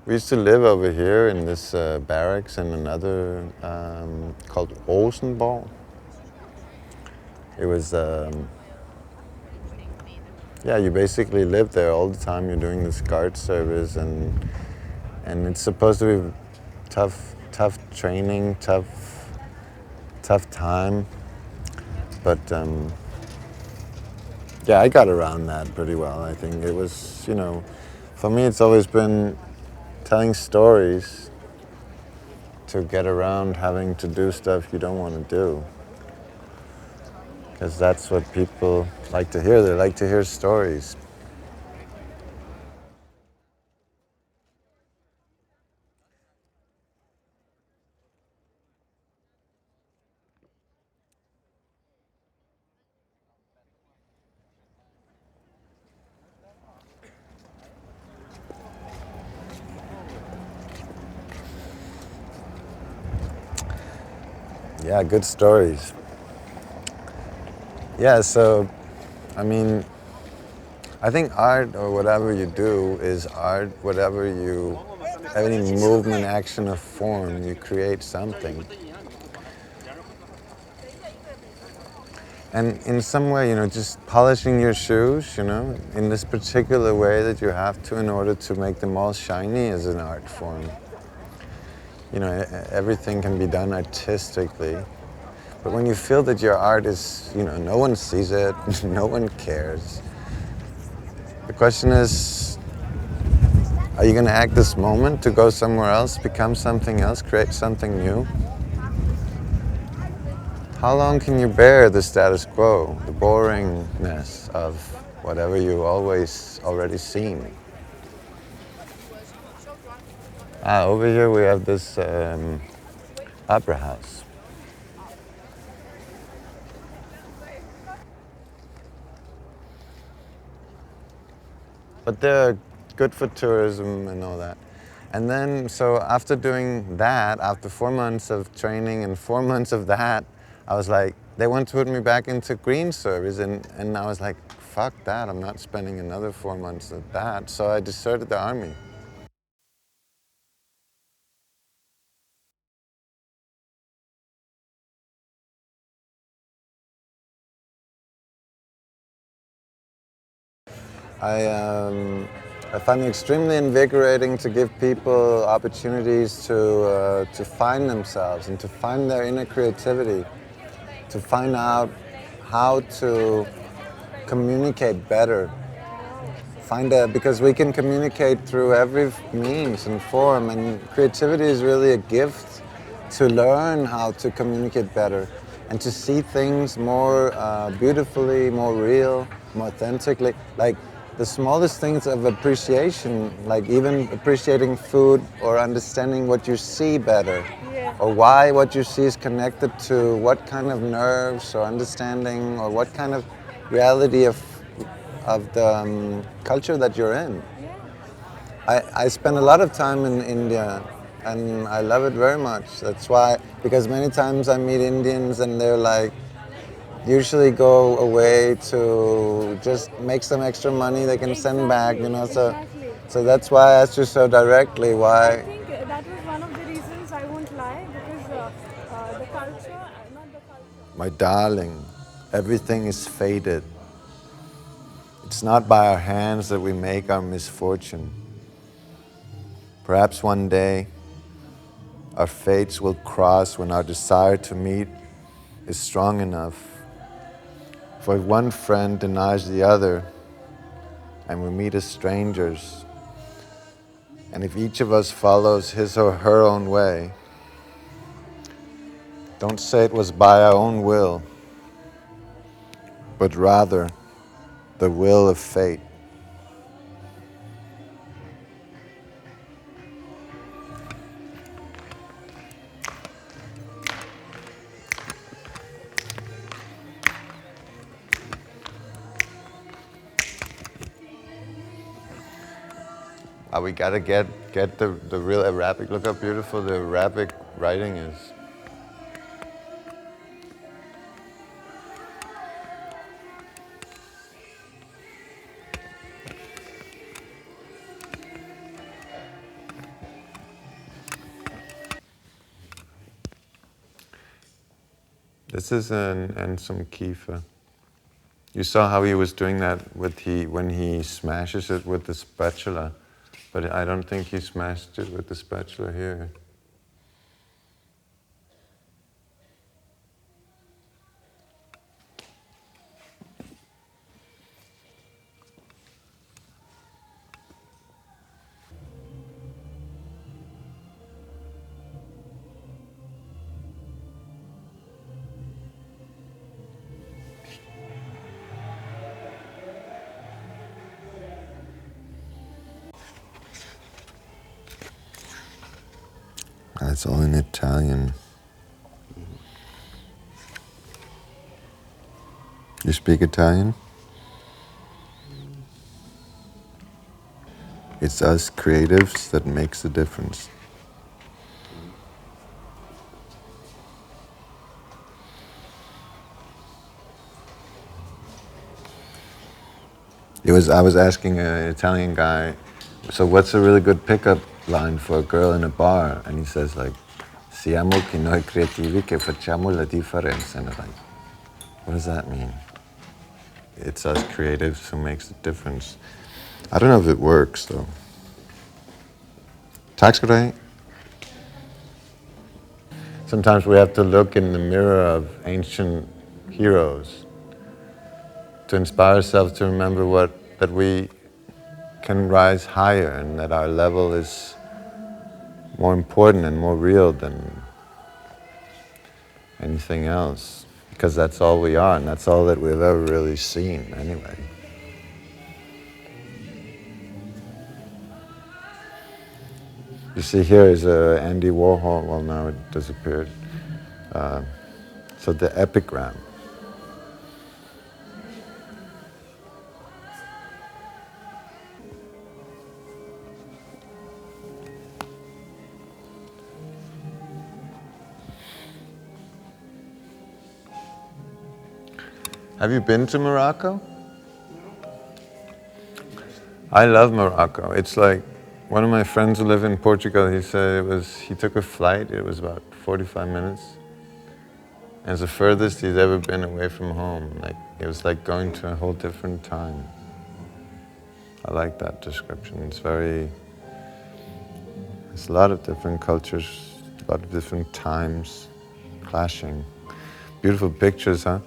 We used to live over here in this barracks in another called Rosenborg. It was, yeah, you basically live there all the time. You're doing this guard service, and it's supposed to be tough training, tough time. But yeah, I got around that pretty well. I think it was, for me, it's always been telling stories to get around having to do stuff you don't want to do. Because that's what people like to hear. They like to hear stories. Yeah, good stories. Yeah, so, I mean, I think art or whatever you do is art, whatever you, any movement, action, or form, you create something. And in some way, just polishing your shoes, in this particular way that you have to in order to make them all shiny is an art form. Everything can be done artistically. But when you feel that your art is, no one sees it, no one cares, the question is, are you going to act this moment to go somewhere else, become something else, create something new? How long can you bear the status quo, the boringness of whatever you always already seen? Over here we have this opera house. But they're good for tourism and all that. And then, so after doing that, after 4 months of training and 4 months of that, I was like, they want to put me back into green service. And I was like, fuck that, I'm not spending another 4 months of that. So I deserted the army. I find it extremely invigorating to give people opportunities to find themselves and to find their inner creativity, to find out how to communicate better. Because we can communicate through every means and form, and creativity is really a gift to learn how to communicate better and to see things more beautifully, more real, more authentically. Like the smallest things of appreciation, like even appreciating food or understanding what you see better, or why what you see is connected to what kind of nerves or understanding or what kind of reality of the culture that you're in. I spend a lot of time in India and I love it very much. That's why, because many times I meet Indians and they're like, usually go away to just make some extra money they can send back, So that's why I asked you so directly I why. think that was one of the reasons, I won't lie, because the culture, not the culture. My darling, everything is fated. It's not by our hands that we make our misfortune. Perhaps one day our fates will cross when our desire to meet is strong enough. For if one friend denies the other and we meet as strangers, and if each of us follows his or her own way, don't say it was by our own will, but rather the will of fate. We gotta get the real Arabic. Look how beautiful the Arabic writing is. This is and some kefir. You saw how he was doing that when he smashes it with the spatula, but I don't think he smashed it with the spatula here. It's all in Italian. You speak Italian? It's us creatives that makes the difference. I was asking an Italian guy, so what's a really good pickup line for a girl in a bar? And he says like, siamo che noi creativi che facciamo la differenza. And I'm like, what does that mean? It's us creatives who makes the difference. I don't know if it works though. Tack ska du ha. Sometimes we have to look in the mirror of ancient heroes to inspire ourselves to remember that we can rise higher and that our level is more important and more real than anything else. Because that's all we are, and that's all that we've ever really seen anyway. You see here is Andy Warhol, well now it disappeared. So the epigram. Have you been to Morocco? I love Morocco. It's like, one of my friends who live in Portugal, he said he took a flight, it was about 45 minutes. And it's the furthest he's ever been away from home. Like, it was like going to a whole different time. I like that description. It's a lot of different cultures, a lot of different times clashing. Beautiful pictures, huh?